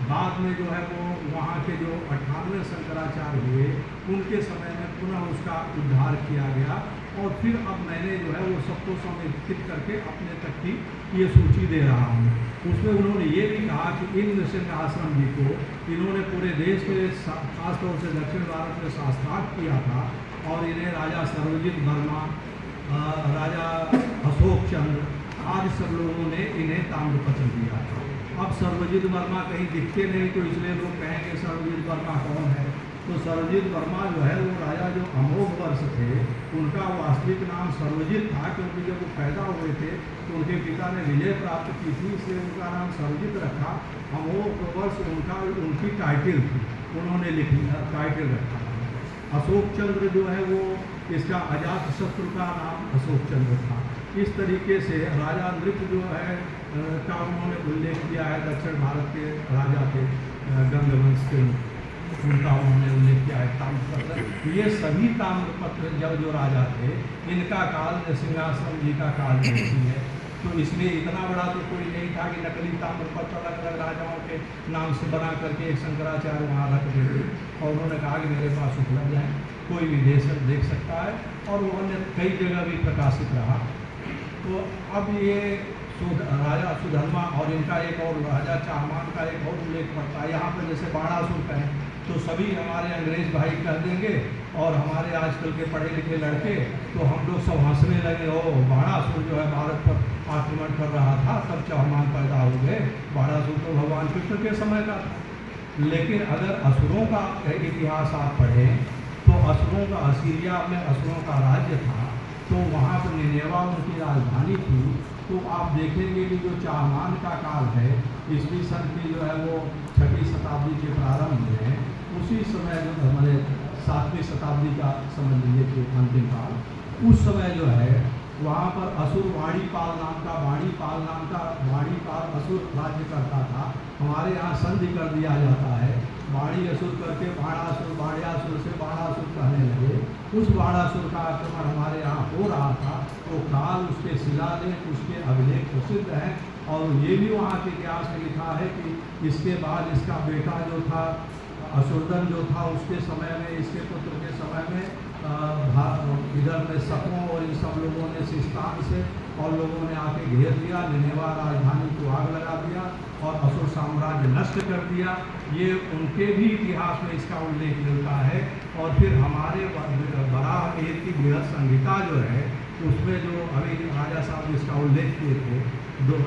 A: बाद में जो है वो वहाँ के जो 98वें शंकराचार्य हुए, उनके समय में पुनः उसका उद्धार किया गया। और फिर अब मैंने जो है वो सबको समेकित करके अपने तक की ये सूची दे रहा हूँ। उसमें उन्होंने ये भी कहा कि इन नृसिंहाश्रम जी को इन्होंने पूरे देश में खासतौर से दक्षिण भारत में शास्त्रार्थ किया था। और इन्हें राजा सर्वजित वर्मा, राजा अशोक चंद्र आदि सब लोगों ने इन्हें ताम्रपत्र दिया था। अब सर्वजित वर्मा कहीं दिखते नहीं, तो इसलिए लोग कहेंगे सर्वजित वर्मा कौन है। तो सर्वजित वर्मा जो है वो राजा जो अमोघ वर्ष थे, उनका वास्तविक नाम सर्वजित था, क्योंकि जब वो पैदा हुए थे तो उनके पिता ने विजय प्राप्त की थी, इसलिए उनका नाम सर्वजित रखा। अमोघ वर्ष उनकी टाइटल थी, उन्होंने टाइटल रखा। अशोक चंद्र जो है वो इसका अजात शत्रु का नाम अशोक चंद्र था। इस तरीके से राजा नृप जो है का उन्होंने उल्लेख किया है, दक्षिण भारत के राजा थे गंगवंश के, उनका उन्होंने उल्लेख किया है। ताम्रपत्र ये सभी ताम्रपत्र जब जो राजा थे इनका काल नृसिंहाश्रम जी का काल नहीं है। तो इसलिए इतना बड़ा तो कोई नहीं था कि नकली ताम्रपत्र अलग अलग राजाओं के नाम से बना करके एक शंकराचार्य वहाँ रख देते। और उन्होंने कहा कि मेरे पास उपलब्ध है, कोई भी देख सकता है। और उन्होंने कई जगह भी प्रकाशित रहा। तो अब ये राजा सुधर्मा और इनका एक और राजा चामान का एक और उल्लेख पड़ता है। यहाँ पर जैसे बाणासुर कहें तो सभी हमारे अंग्रेज भाई कह देंगे, और हमारे आजकल के पढ़े लिखे लड़के तो हम लोग सब हंसने लगे, ओ बाणासुर जो है भारत पर आक्रमण कर रहा था, तब चामान पैदा हो गए। बाणासुर तो भगवान कृष्ण के समय का था। लेकिन अगर असुरों का इतिहास आप पढ़ें तो असुरों का असीरिया में असुरों का राज्य था, तो वहाँ पर निनेवा उनकी राजधानी थी। तो आप देखेंगे कि जो चामान का काल है ईस्वी सन की जो है वो 6वीं शताब्दी के प्रारंभ में, उसी समय जो हमारे 7वीं शताब्दी का समझ लीजिए कि अंतिम काल, उस समय जो है वहाँ पर असुर वाणीपाल असुर राज्य करता था। हमारे यहाँ संधि कर दिया जाता है, वाणी असुर करके बाणासुर, बाण्यासुर से बाणासुर कहने लगे। उस बाणासुर का आक्रमण हमारे यहाँ हो रहा था। तो काल, उसके शिलालेख, उसके अभिलेख प्रसिद्ध हैं। और ये भी वहाँ के इतिहास में लिखा है कि इसके बाद इसका बेटा जो था असुरदन जो था, उसके समय में, इसके पुत्र के समय में इधर में शकों और इन सब लोगों ने सिस्तान से और लोगों ने आके घेर लिया, निनेवा राजधानी को आग लगा दिया और असुर साम्राज्य नष्ट कर दिया। ये उनके भी इतिहास में इसका उल्लेख मिलता है। और फिर हमारे वराहमिहिर की बृहद संहिता जो है, उसमें जो अभी राजा साहब इसका उल्लेख किए थे,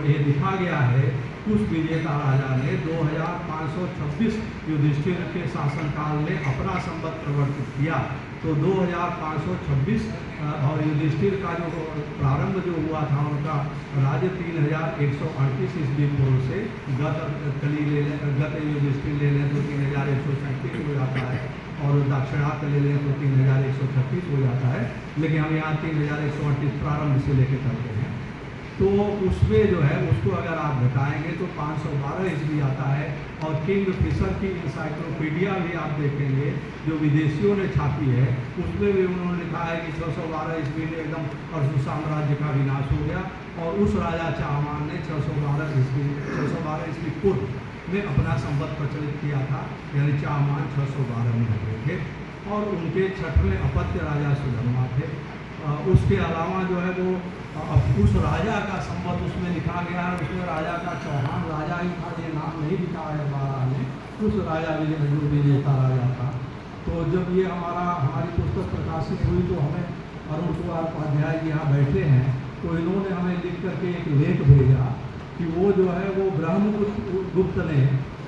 A: ये लिखा गया है उस विजेता राजा ने 2526 युधिष्ठिर के शासनकाल में अपना संवत प्रवर्तित किया। तो 2526 और युधिष्ठिर का जो प्रारंभ जो हुआ था उनका राज्य 3138 ईस्वी पूर्व से गत युधिष्ठिर ले लें तो 3137 हो जाता है और दक्षिणार्थ ले लें तो 3136 हो जाता है, लेकिन हम यहाँ 3138 प्रारंभ से लेकर चलते हैं। तो उसमें जो है उसको अगर आप घटाएंगे तो 512 ईस्वी आता है। और किंग फिशर की इंसाइक्लोपीडिया भी आप देखेंगे जो विदेशियों ने छापी है, उसमें भी उन्होंने लिखा है कि 612 ईस्वी में एकदम परशु साम्राज्य का विनाश हो गया और उस राजा चाहमान ने 612 ईस्वी पूर्व में अपना संवत प्रचलित किया था, यानी चाहमान 612 में हुए थे और उनके 6वें अपत्य राजा सुधर्मा थे। उसके अलावा जो है वो उस राजा का संवत उसमें लिखा गया है, उसमें राजा का चौहान राजा ही था, ये नाम नहीं लिखा है बारह में, उस राजा जो विजेता राजा था। तो जब ये हमारी पुस्तक प्रकाशित हुई तो हमें अरुण कुमार उपाध्याय जी यहाँ बैठे हैं, तो इन्होंने हमें लिख करके एक लेख भेजा कि वो जो है वो ब्रह्मगुप्त ने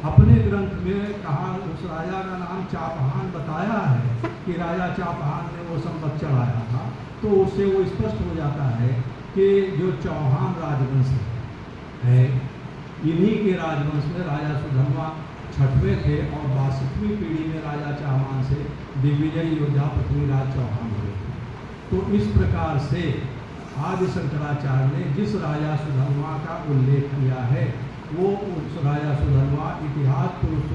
A: अपने ग्रंथ में कहा, उस राजा का नाम चापहान बताया है कि राजा चापहान ने वो संवत चढ़ाया था। तो उससे वो स्पष्ट हो जाता है कि जो चौहान राजवंश है इन्हीं के राजवंश में राजा सुधर्मा 6वें थे और 62वीं पीढ़ी में राजा चाहमान से दिग्विजय योद्धा पृथ्वीराज चौहान हुए थे। तो इस प्रकार से आदि शंकराचार्य ने जिस राजा सुधर्मा का उल्लेख किया है वो उस राजा सुधर्मा इतिहास पुरुष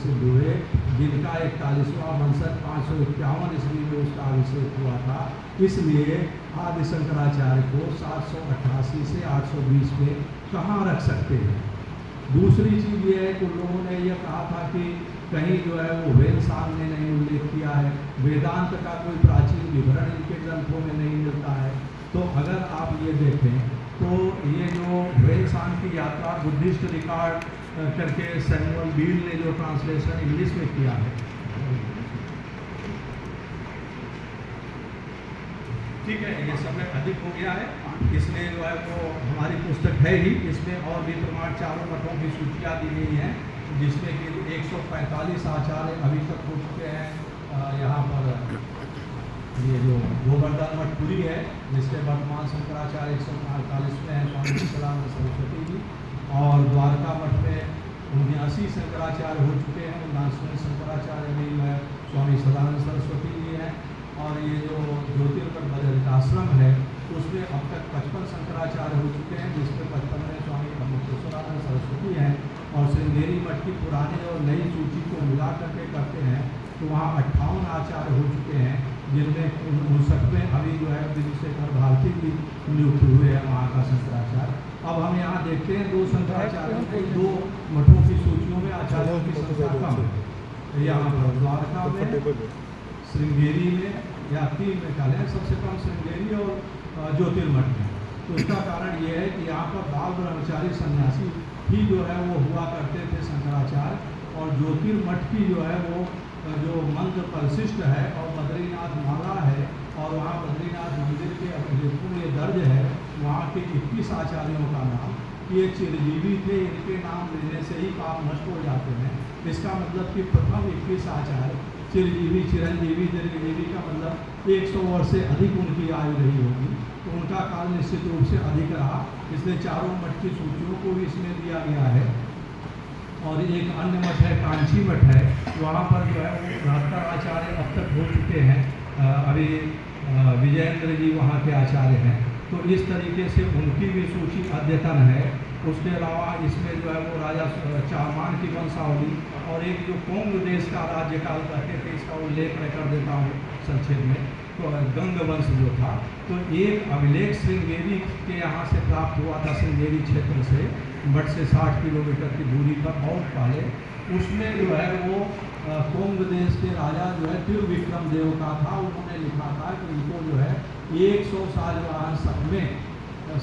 A: सिद्ध हुए, जिनका 41वां वंशज 551 ईस्वी में उसका अभिषेक हुआ था। इसलिए आदि शंकराचार्य को 788 से 820 में कहाँ रख सकते हैं। दूसरी चीज़ ये है कि उन लोगों ने यह कहा था कि कहीं जो है वो वेदशांग ने नहीं उल्लेख किया है, वेदांत का कोई प्राचीन विवरण इनके ग्रंथों में नहीं मिलता है। तो अगर आप ये देखें तो ये जो वेदशांग की यात्रा बुद्धिस्ट रिकॉर्ड करके सैमुअल बील ने जो ट्रांसलेशन इंग्लिश में किया है, ठीक है, ये समय अधिक हो गया है, इसलिए जो है वो हमारी पुस्तक है ही, इसमें और भी प्रमाण चारों मठों की सूचियाँ दी गई हैं, जिसमें कि 145 आचार्य अभी तक हो चुके हैं। यहाँ पर ये जो गोवर्धन मठ पुरी है जिसके वर्तमान शंकराचार्य 148 में है स्वामी सदानंद सरस्वती जी, और द्वारका मठ में 79 शंकराचार्य हो चुके हैं, 79वें शंकराचार्य में स्वामी सदानंद सरस्वती जी हैं। और ये जो ज्योतिर्मठ बद्रिकाश्रम है उसमें अब तक 55 शंकराचार्य हो चुके हैं, जिसमें 55 में स्वामी ब्रह्मेश्वरानंद सरस्वती हैं। और श्रृंगेरी मठ की पुरानी और नई सूची को मिला करके करते हैं तो वहाँ 58 आचार्य हो चुके हैं, जिनमें 59वें अभी जो है विजयशेखर भारती जी नियुक्त हुए हैं वहाँ का शंकराचार्य। अब हम यहाँ देखते हैं 2 शंकराचार्यों को 2 मठों की सूचियों में आचार्यों की संख्या कम है। यहाँ पर द्वारका में, श्रृंगेरी में या 3 में कह लें, सबसे कम श्रृंगेरी और ज्योतिर्मठ में। तो इसका कारण ये है कि यहाँ पर बाल ब्रह्मचारी सन्यासी ही जो है वो हुआ करते थे शंकराचार्य, और ज्योतिर्मठ की जो है वो जो मंत्र परिशिष्ट है और बद्रीनाथ माला है, और वहाँ बद्रीनाथ मंदिर के ये दर्ज है वहाँ के 21 आचार्यों का नाम, ये चिरंजीवी थे, इनके नाम लेने से ही पाप नष्ट हो जाते हैं। इसका मतलब कि प्रथम 21 आचार्य चिरंजीवी दीर्घजीवी का मतलब 100 वर्ष से अधिक उनकी आयु रही होगी, तो उनका काल निश्चित रूप से अधिक रहा, इसलिए चारों मठ की सूचियों को भी इसमें दिया गया है। और एक अन्य मठ है कांची मठ है, वहाँ पर जो है वो 73 आचार्य अब तक हो चुके हैं, अभी विजयेंद्र जी वहाँ के आचार्य हैं। तो इस तरीके से उनकी भी सूची अद्यतन है। उसके अलावा इसमें जो है वो राजा चाहमान की वंशावली और एक जो कोंग देश का राज्यकाल कहते थे, इसका उल्लेख मैं कर देता हूँ संक्षेप में। तो गंग वंश जो था, तो एक अभिलेख श्रृंगेरी के यहाँ से प्राप्त हुआ था, श्रृंगेरी क्षेत्र से मठ से 60 किलोमीटर की दूरी पर बहुत पहले। उसमें जो है वो कोंग देश के राजा जो है त्रिविक्रम देव का था, उन्होंने लिखा था कि इनको जो है 100 साल में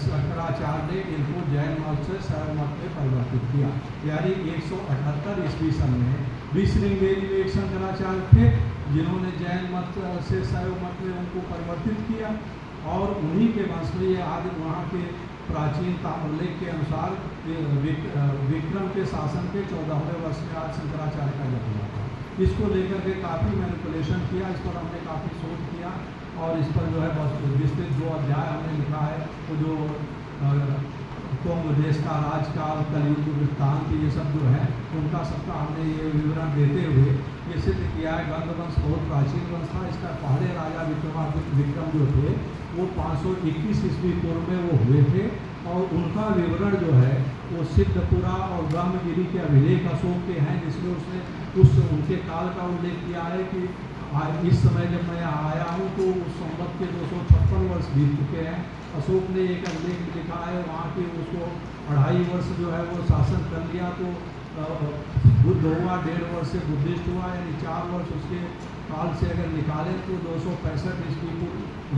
A: शंकराचार्य ने इनको जैन मत से शैव मत में परिवर्तित किया, यानी 178 ईस्वी सन में भी श्रृंगेरी में एक शंकराचार्य थे जिन्होंने जैन मत से शैव मत में उनको परिवर्तित किया, और उन्हीं के वंश में ये आदि वहाँ के प्राचीन ताम्रलेख के अनुसार विक्रम के शासन के 14वें वर्ष में आज शंकराचार्य का जन्म हुआ था। इसको लेकर के काफ़ी मैनिपुलेशन किया, इस पर हमने काफ़ी शोध किया और इस पर जो है बस विस्तृत जो अध्याय हमने लिखा है वो जो कुंभ देश का राजकाल, कलयुग वृत्तांत, ये सब जो है उनका सबका हमने ये विवरण देते हुए ये सिद्ध किया है। गंग वंश बहुत प्राचीन वंश था। इसका पहले राजा विक्रम जो थे वो 521 ईस्वी पूर्व में वो हुए थे और उनका विवरण जो है वो सिद्धपुरा और ब्रह्मगिरी के अभिलेख अशोक के हैं, जिसमें उसने उनके काल का उल्लेख किया है कि इस समय जब मैं यहाँ आया हूँ तो उस संवत के 256 वर्ष बीत चुके हैं। अशोक ने एक अभिलेख लिखा है वहाँ के उसको 2.5 वर्ष जो है वो शासन कर लिया, तो बुद्ध हुआ, 1.5 वर्ष से बुद्धिस्ट हुआ, यानी 4 वर्ष उसके काल से अगर निकालें तो 265 ईस्वी को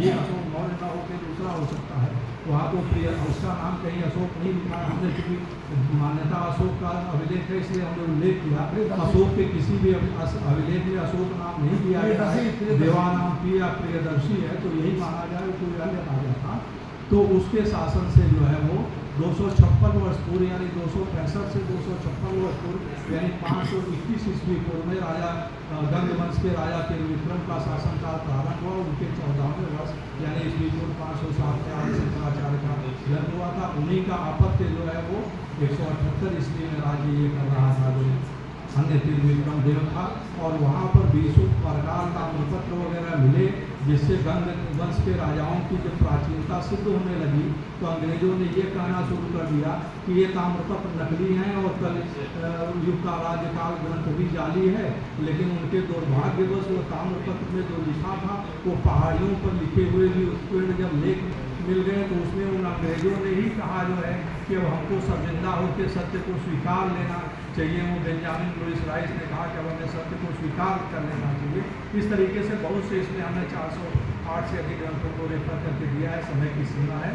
A: ये अशोक मौर्य ना होकर दूसरा हो सकता है। वहाँ तो प्रिय उसका नाम कहीं अशोक नहीं लिखा है, हमने चूँकि मान्यता अशोक का अभिलेख है इसलिए हमने उल्लेख किया। अशोक के किसी भी अभिलेख में अशोक नाम नहीं दिया गया है, देवा नाम की या प्रियदर्शी है, तो यही माना जाए कोई अन्य राजा था। तो उसके शासन से जो है वो 256 वर्ष पूर्व यानी 265 से 256 वर्ष पूर्व यानी 521 ईस्वी पूर्व में राजा गंग वंश के राजा त्रिविक्रम का शासनकाल प्रारंभ हुआ। उनके 14वें वर्ष यानी ईस्वी पूर्व 507 में आदि शंकराचार्य का जन्म हुआ था। उन्हीं का आपत्य जो है वो 178 ईस्वी में राज्य ये कर रहा था जो अन्य त्रिविक्रम देव था, और वहाँ पर 20 प्रकार का ताम्रपत्र वगैरह मिले, जिससे गंग वंश के राजाओं की जब प्राचीनता सिद्ध होने लगी तो अंग्रेजों ने ये कहना शुरू कर दिया कि ये ताम्रपत्र नकली हैं और कल युग का राज्यकाल ग्रंथ भी जाली है। लेकिन उनके दुर्भाग्यवश वो ताम्रपत्र में जो लिखा था वो पहाड़ियों पर लिखे हुए भी उत्कीर्ण जब लेख मिल गए तो उसमें उन अंग्रेजों ने ही कहा जो है कि अब हमको सर्जिंदा होकर सत्य को स्वीकार लेना चाहिए। वो बेंजामिन लुइस राइस ने कहा कि अब हमें सत्य को स्वीकार कर लेना चाहिए। इस तरीके से बहुत से इसमें हमने 408 से अधिक ग्रंथों को रेफर करके दिया है। समय की सीमा है।